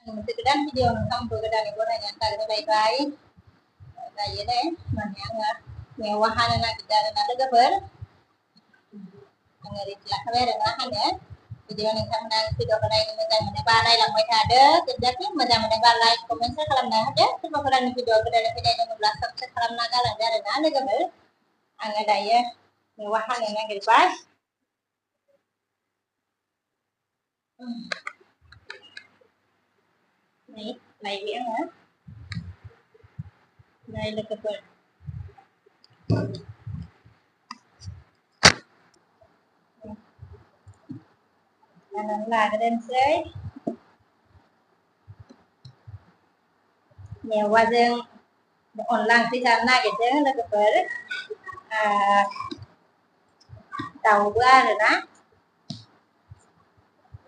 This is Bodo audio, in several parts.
Sekedar video nonton berkedai goreng yang tak ada baik-baik. Nah, ya deh, mana mewahan anak kita ada gabar. Angeri celak kabar dengan ya. Video yang sama video kedai ini macam mana balai lah macam ada. Jadi macam mana balai komen saya kalau nak ada. Sebab kalau video kedai yang belas subscribe kalau nak kalau ada gabar. Angeri ya mewahan anak kita. Này này biển hả? Đây là cái phần là cái đen xế nhiều qua dương online thì làm này cái chứ là cái phần tàu qua rồi đó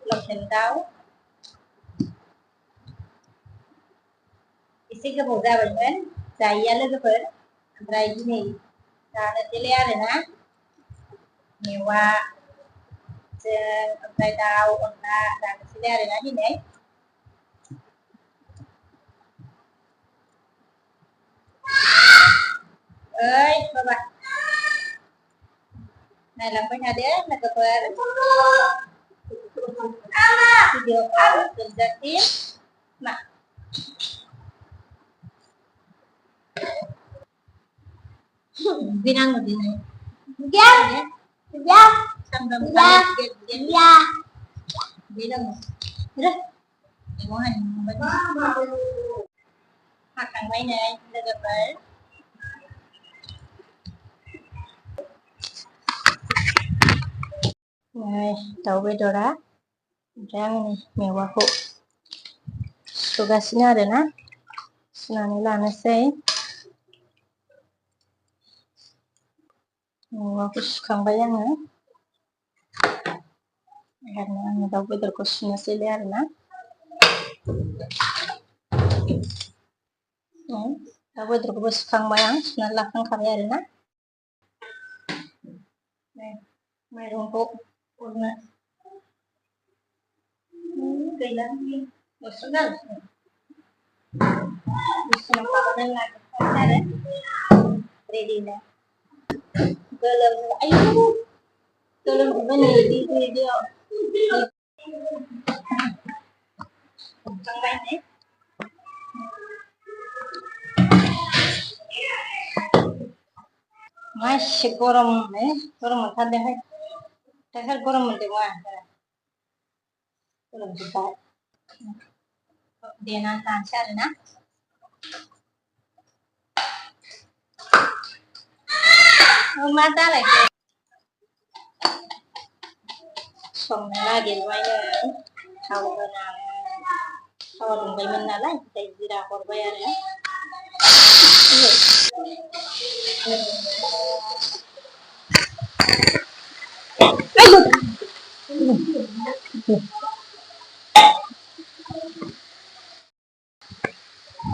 lọc hình tàu isi ke muda banyak saya lagi ber antara ini karena dilihat na mewah antara tahu ontah dan dilihat na ini baba này làm cái ada là ke ber video call sensitif nah Binang din ay. Ya. Ya. Sambil ya. Ya. Bilang mo. Ira. Imuhan mo ba? Hakang may na nagapal. Này, tàu về đồ đó. Rang này, mewah ho. Tugasnya ada na. Senang lana say. Aku suka bayang ya. Karena kita betul khususnya seliar na. Kita betul khusus suka bayang. Senang kan kami ada na. Mai rumput warna. Kailan ni. Masagal. Bisa nampakan lagi. Ada. Ready na. Dalam ayo dalam mana di video sampai ni masih goram goram ada hai dasar goram ada wah goram juga dia nanti ansar na mata lagi xong lagi lumayan tahu benar tahu dong bagaimana lah kita tidak berbayar ya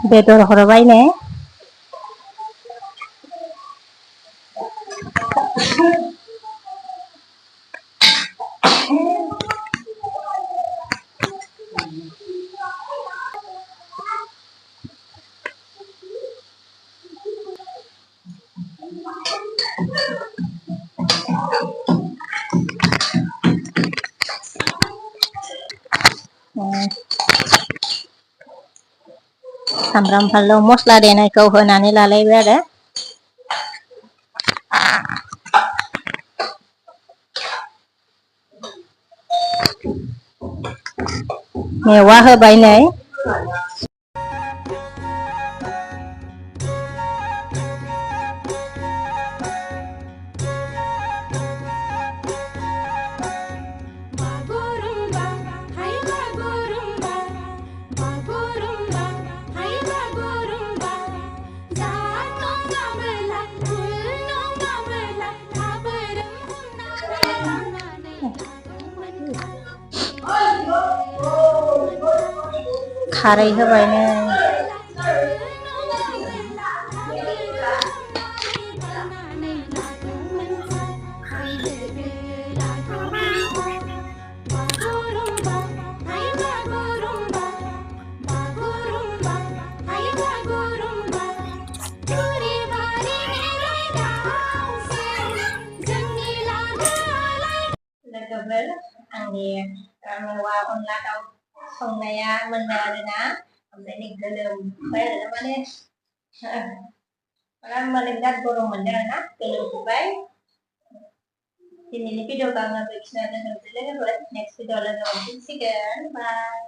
betul orang baik nih Samram halo mos la de này câu hơn này là lấy bé đấy mewah hơi bay này खारै होबाय नै आरो आंनि मेवा अनला दाउ संनाया मोनबाय आरोना ओमफ्राय नै गोलोमबाय आरो माने माने बिराद गरम मोनदों आरोना गोलोमजोब्बाय दिनैनि भिडिअखौ आङो बेखिनियावनो दोनथ'नोसै लोगोफोर नेक्स्ट भिडिअ लोगो मोनफिनसिगोन बाय